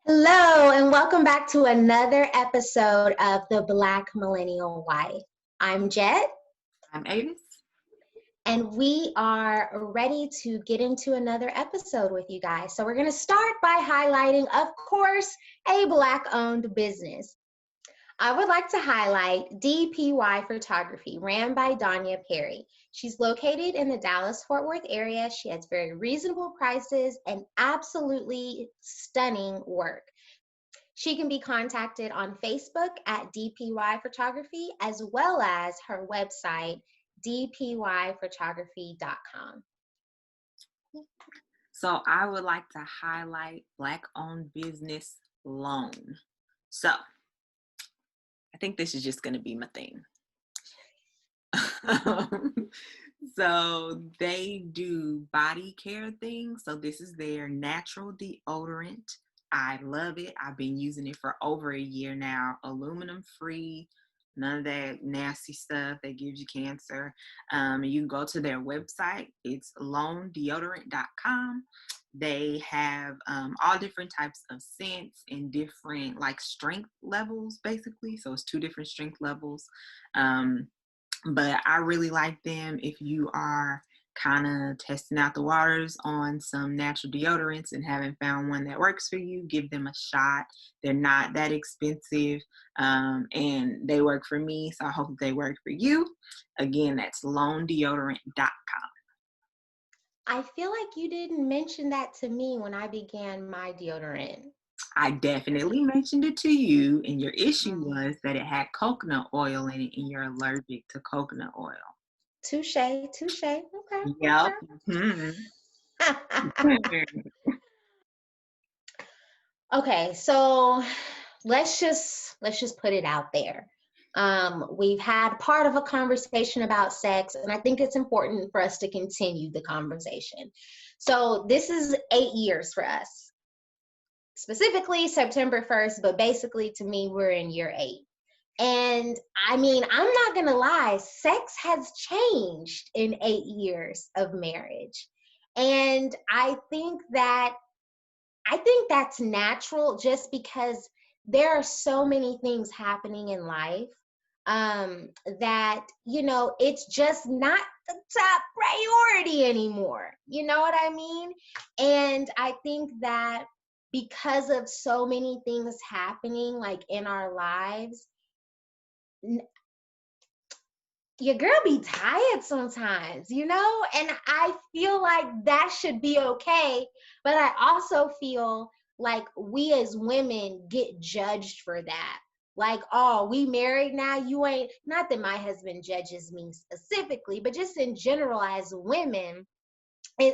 Hello, and welcome back to another episode of the Black Millennial Wife. I'm Jet, I'm Avis. and we are ready to get into another episode with you guys. So, we're going to start by highlighting, of course, a Black owned business. I would like to highlight DPW Photography, ran by Donya Perry. She's located in the Dallas-Fort Worth area. She has very reasonable prices and absolutely stunning work. She can be contacted on Facebook at DPY Photography, as well as her website, dpyphotography.com. So I would like to highlight Black-owned business loan. So I think this is just going to be my thing. So they do body care things. So this is their natural deodorant. I love it. I've been using it for over a year now. Aluminum free, none of that nasty stuff that gives you cancer. You can go to their website. It's loandeodorant.com. They have all different types of scents and different strength levels, basically. So it's 2 different strength levels. But I really like them if you are kind of testing out the waters on some natural deodorants and haven't found one that works for you. Give them a shot. They're not that expensive, and they work for me, so I hope they work for you. Again, that's loandeodorant.com. I feel like you didn't mention that to me when I began my deodorant. I definitely mentioned it to you, and your issue was that it had coconut oil in it, and you're allergic to coconut oil. Touche. Okay. Yep. Okay. Okay, so let's just put it out there. We've had part of a conversation about sex, and I think it's important for us to continue the conversation. So this is 8 years for us, specifically September 1st, but basically to me, we're in year 8. And I mean, I'm not gonna lie, sex has changed in 8 years of marriage. And I think that's natural, just because there are so many things happening in life that, it's just not the top priority anymore. You know what I mean? And I think that because of so many things happening in our lives, your girl be tired sometimes, and I feel like that should be okay, but I also feel like we as women get judged for that. Like, oh, we married now, you ain't, not that my husband judges me specifically, but just in general as women, you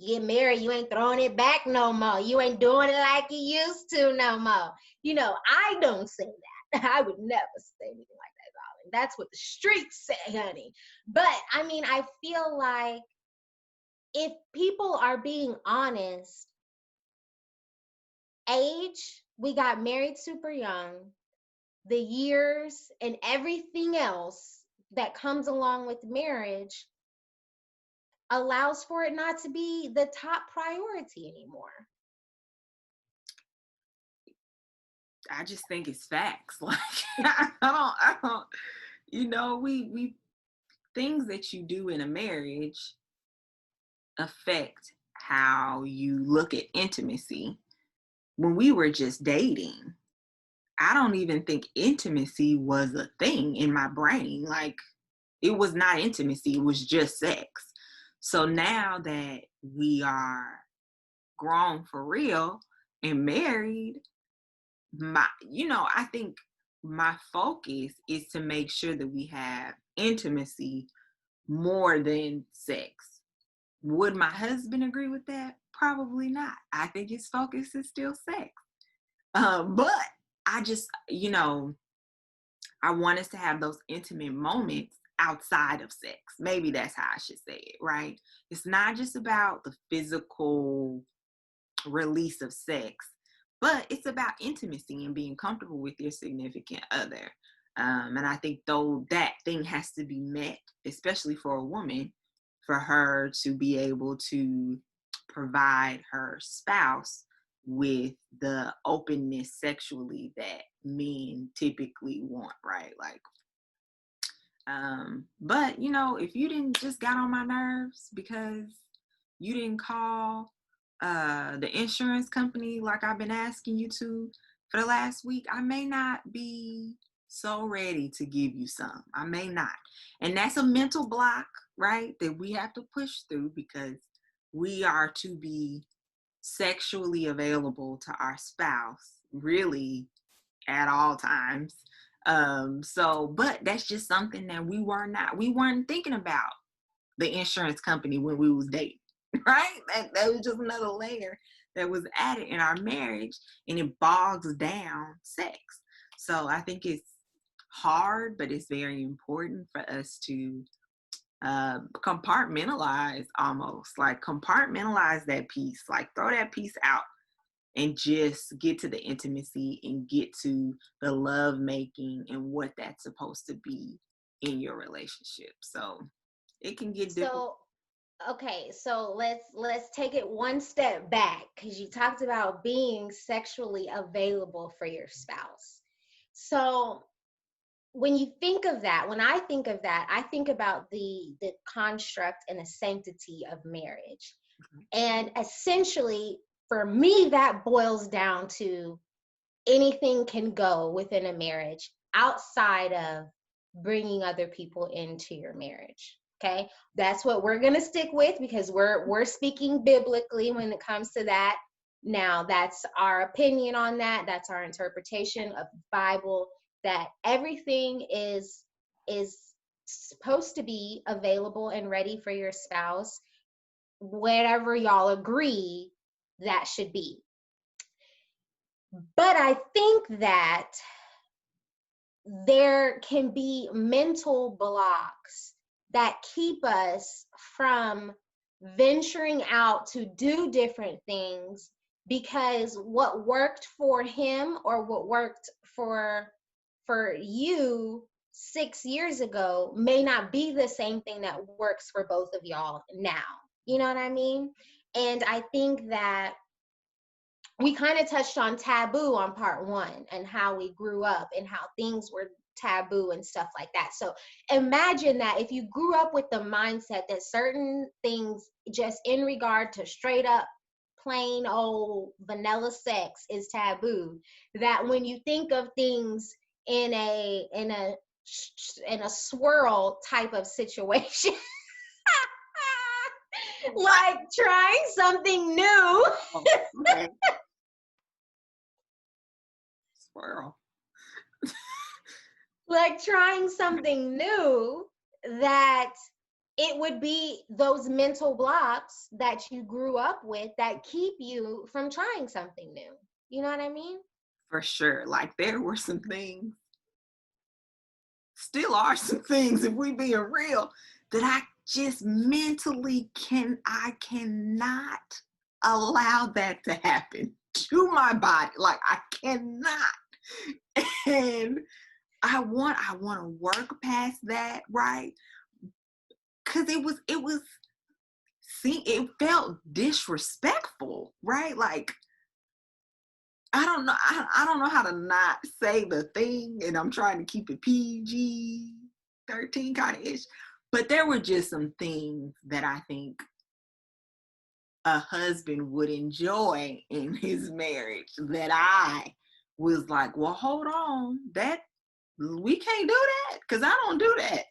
get married, you ain't throwing it back no more, you ain't doing it like you used to no more. I don't say that. I would never say anything like that, darling. That's what the streets say, honey. But I mean, I feel like if people are being honest, age, we got married super young, the years and everything else that comes along with marriage allows for it not to be the top priority anymore. I just think it's facts. I don't, we things that you do in a marriage affect how you look at intimacy. When we were just dating, I don't even think intimacy was a thing in my brain. It was not intimacy, it was just sex. So now that we are grown for real and married, I think my focus is to make sure that we have intimacy more than sex. Would my husband agree with that? Probably not. I think his focus is still sex. But I just, I want us to have those intimate moments outside of sex. Maybe that's how I should say it, right? It's not just about the physical release of sex, but it's about intimacy and being comfortable with your significant other. And I think though that thing has to be met, especially for a woman, for her to be able to provide her spouse with the openness sexually that men typically want, right? Like, but you know, if you didn't just got on my nerves because you didn't call the insurance company like I've been asking you to for the last week, I may not be so ready to give you some. I may not. And that's a mental block, right? That we have to push through because we are to be sexually available to our spouse really at all times. But that's just something that we weren't thinking about the insurance company when we was dating, right? That was just another layer that was added in our marriage, and it bogs down sex. So I think it's hard, but it's very important for us to compartmentalize, almost like compartmentalize that piece, like throw that piece out and just get to the intimacy and get to the love making and what that's supposed to be in your relationship. So it can get difficult. So, okay, so let's take it one step back because you talked about being sexually available for your spouse. So when you think of that, when I think of that, I think about the construct and the sanctity of marriage. And essentially, for me, that boils down to anything can go within a marriage outside of bringing other people into your marriage. Okay, that's what we're going to stick with because we're speaking biblically when it comes to that. Now, that's our opinion on that. That's our interpretation of the Bible. That everything is supposed to be available and ready for your spouse, whatever y'all agree that should be. But I think that there can be mental blocks that keep us from venturing out to do different things because what worked for him or what worked for you 6 years ago may not be the same thing that works for both of y'all now. You know what I mean? And I think that we kind of touched on taboo on part one and how we grew up and how things were taboo and stuff like that. So imagine that if you grew up with the mindset that certain things just in regard to straight up plain old vanilla sex is taboo, that when you think of things in a swirl type of situation, like trying something new. Okay. Swirl. Like trying something new, that it would be those mental blocks that you grew up with that keep you from trying something new. You know what I mean? For sure. Like there were some things, still are some things, if we being real, that I just mentally I cannot allow that to happen to my body. Like I cannot. And I want to work past that, right? Cause it felt disrespectful, right? Like I don't know. I don't know how to not say the thing, and I'm trying to keep it PG-13 kind of ish. But there were just some things that I think a husband would enjoy in his marriage that I was like, well, hold on, that we can't do that because I don't do that.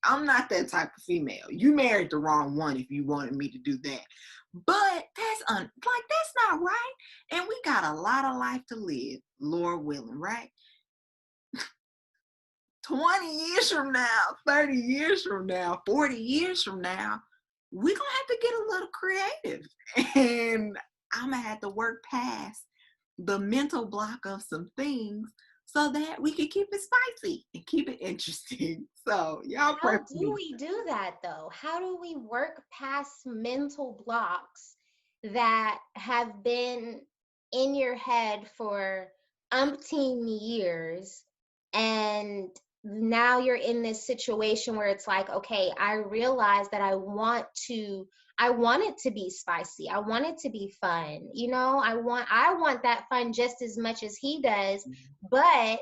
I'm not that type of female. You married the wrong one if you wanted me to do that. But that's not right. And we got a lot of life to live, Lord willing, right? 20 years from now, 30 years from now, 40 years from now, we're going to have to get a little creative. And I'm going to have to work past the mental block of some things so that we can keep it spicy and keep it interesting. So y'all pray for me. How do we do that though? How do we work past mental blocks that have been in your head for umpteen years and now you're in this situation where it's like, okay, I realize that I want it to be spicy. I want it to be fun. You know, I want that fun just as much as he does, but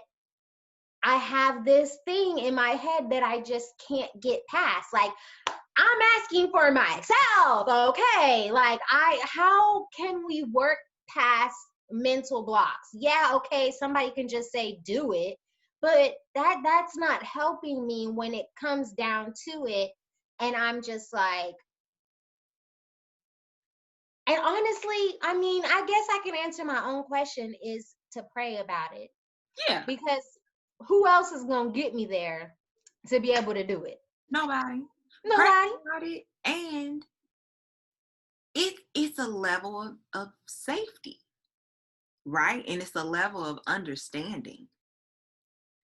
I have this thing in my head that I just can't get past. Like, I'm asking for myself, okay? Like, how can we work past mental blocks? Yeah, okay, somebody can just say do it, but that's not helping me when it comes down to it. And I'm just like, and honestly, I mean, I guess I can answer my own question is to pray about it. Yeah. Because who else is going to get me there to be able to do it? Nobody. Pray Nobody. about it. And it's a level of safety, right? And it's a level of understanding.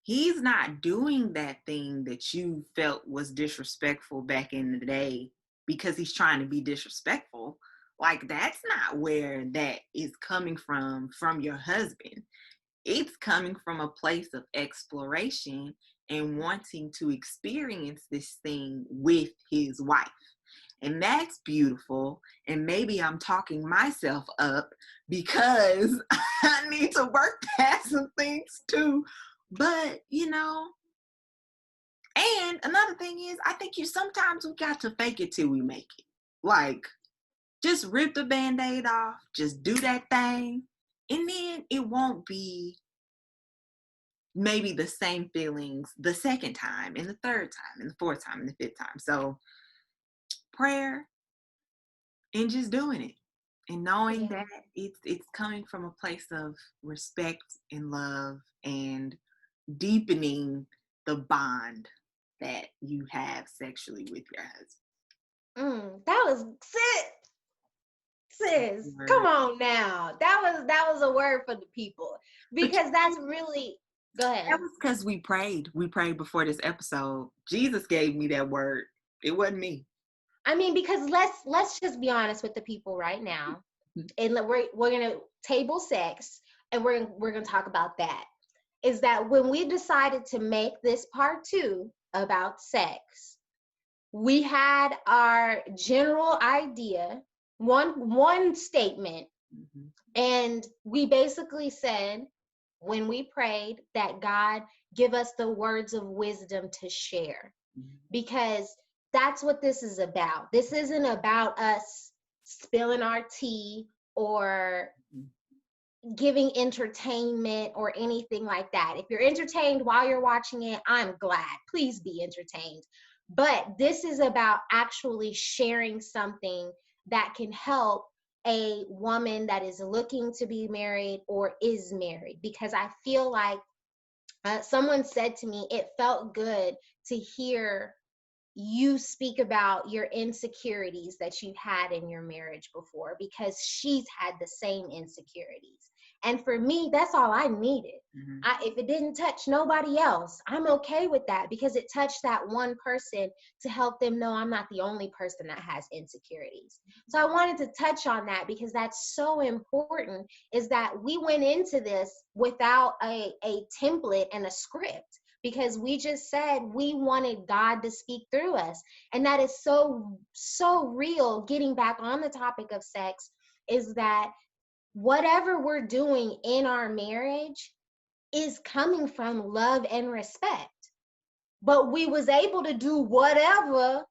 He's not doing that thing that you felt was disrespectful back in the day because he's trying to be disrespectful. Like, that's not where that is coming from your husband. It's coming from a place of exploration and wanting to experience this thing with his wife. And that's beautiful. And maybe I'm talking myself up because I need to work past some things too. But, and another thing is, I think sometimes we got to fake it till we make it. Like, just rip the Band-Aid off, just do that thing, and then it won't be maybe the same feelings the second time, and the third time, and the fourth time, and the fifth time. So prayer and just doing it and knowing that it's coming from a place of respect and love and deepening the bond that you have sexually with your husband. That was sis. Come on now. That was a word for the people, because that's really. Go ahead. That was because we prayed. We prayed before this episode. Jesus gave me that word. It wasn't me. I mean, because let's just be honest with the people right now, and we're gonna table sex, and we're gonna talk about that. Is that when we decided to make this part 2 about sex, we had our general idea, one statement, and we basically said when we prayed that God give us the words of wisdom to share, because that's what this is about. This isn't about us spilling our tea or giving entertainment or anything like that. If you're entertained while you're watching it, I'm glad. Please be entertained. But this is about actually sharing something that can help a woman that is looking to be married or is married. Because I feel like someone said to me, it felt good to hear you speak about your insecurities that you've had in your marriage before, because she's had the same insecurities. And for me, that's all I needed. If it didn't touch nobody else, I'm okay with that, because it touched that one person to help them know I'm not the only person that has insecurities. So I wanted to touch on that, because that's so important, is that we went into this without a template and a script, because we just said we wanted God to speak through us. And that is so real. Getting back on the topic of sex, is that whatever we're doing in our marriage is coming from love and respect. But we was able to do whatever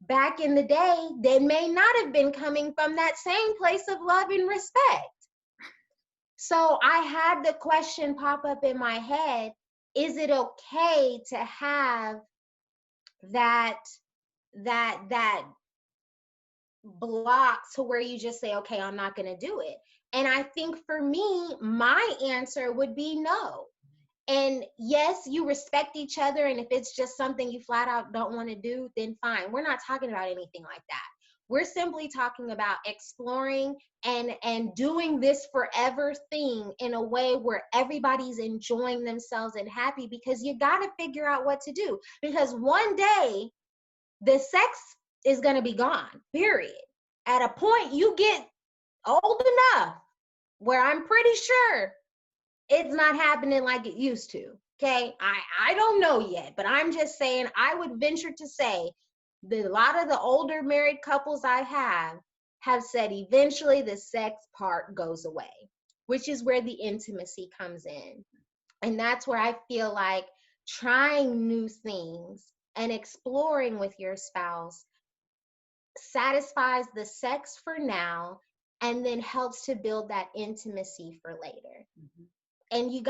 back in the day that may not have been coming from that same place of love and respect. So I had the question pop up in my head, is it okay to have that block to where you just say, okay, I'm not going to do it? And I think for me, my answer would be no. And yes, you respect each other. And if it's just something you flat out don't want to do, then fine. We're not talking about anything like that. We're simply talking about exploring and doing this forever thing in a way where everybody's enjoying themselves and happy, because you got to figure out what to do. Because one day the sex is going to be gone, period. At a point you get old enough where I'm pretty sure it's not happening like it used to. Okay, I don't know yet, but I'm just saying I would venture to say that a lot of the older married couples I have said eventually the sex part goes away, which is where the intimacy comes in. And that's where I feel like trying new things and exploring with your spouse satisfies the sex for now and then helps to build that intimacy for later. Mm-hmm. And you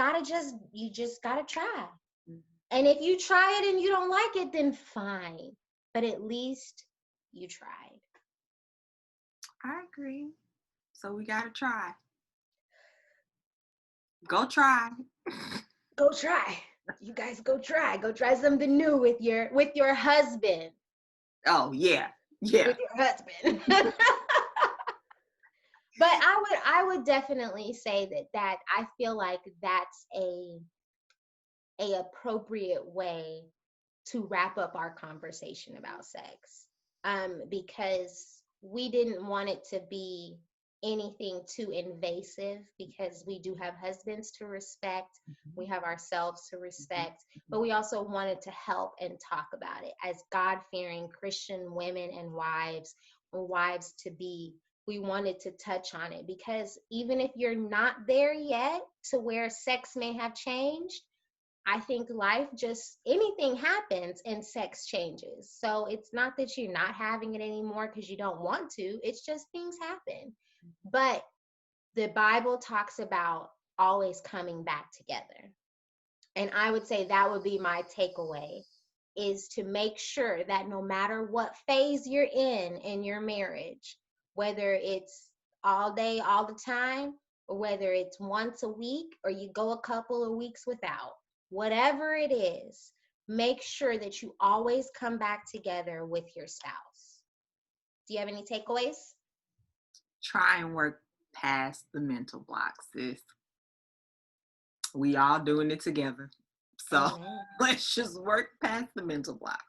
just gotta try. Mm-hmm. And if you try it and you don't like it, then fine. But at least you tried. I agree. So we gotta try. Go try. Go try. You guys go try. Go try something new with your husband. Oh yeah. Yeah. With your husband. But I would definitely say that I feel like that's a appropriate way to wrap up our conversation about sex, because we didn't want it to be anything too invasive, because we do have husbands to respect, we have ourselves to respect, but we also wanted to help and talk about it as God-fearing Christian women and wives, or wives to be. We wanted to touch on it because even if you're not there yet to where sex may have changed, I think life just, anything happens and sex changes. So it's not that you're not having it anymore because you don't want to, it's just things happen. But the Bible talks about always coming back together. And I would say that would be my takeaway, is to make sure that no matter what phase you're in your marriage, whether it's all day, all the time, or whether it's once a week or you go a couple of weeks without, whatever it is, make sure that you always come back together with your spouse. Do you have any takeaways? Try and work past the mental blocks, sis. We all doing it together. So Amen. let's just work past the mental blocks.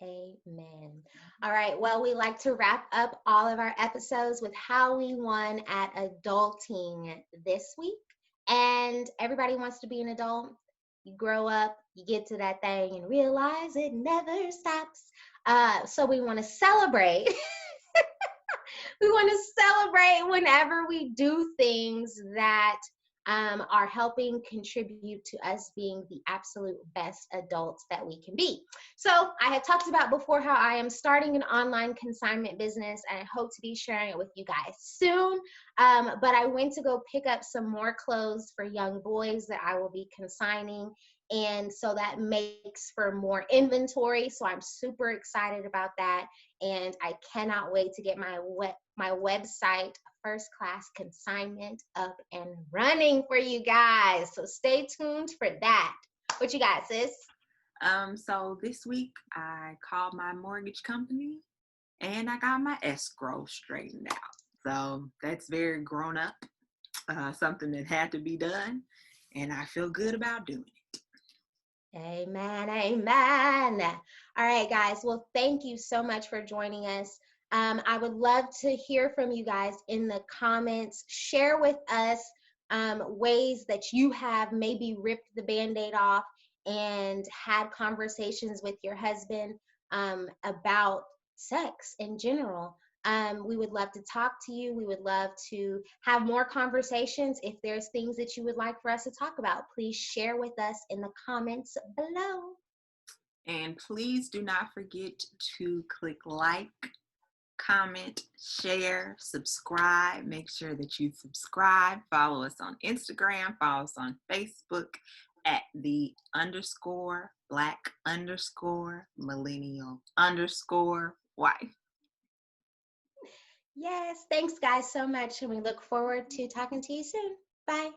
Amen. All right. Well, we like to wrap up all of our episodes with how we won at adulting this week. And everybody wants to be an adult. You grow up, you get to that thing and realize it never stops. So we want to celebrate. We want to celebrate whenever we do things that are helping contribute to us being the absolute best adults that we can be. So I had talked about before how I am starting an online consignment business, and I hope to be sharing it with you guys soon. But I went to go pick up some more clothes for young boys that I will be consigning. And so that makes for more inventory. So I'm super excited about that. And I cannot wait to get my website, First Class Consignment, up and running for you guys. So stay tuned for that. What you got, sis? So this week I called my mortgage company and I got my escrow straightened out. So that's very grown up, something that had to be done, and I feel good about doing it. Amen. Amen. All right, guys. Well, thank you so much for joining us. I would love to hear from you guys in the comments. Share with us ways that you have maybe ripped the Band-Aid off and had conversations with your husband about sex in general. We would love to talk to you. We would love to have more conversations. If there's things that you would like for us to talk about, please share with us in the comments below. And please do not forget to click like, comment, share, subscribe. Make sure that you subscribe. Follow us on Instagram. Follow us on Facebook at the _Black_Millennial_Wife. Yes, thanks guys so much, and we look forward to talking to you soon. Bye.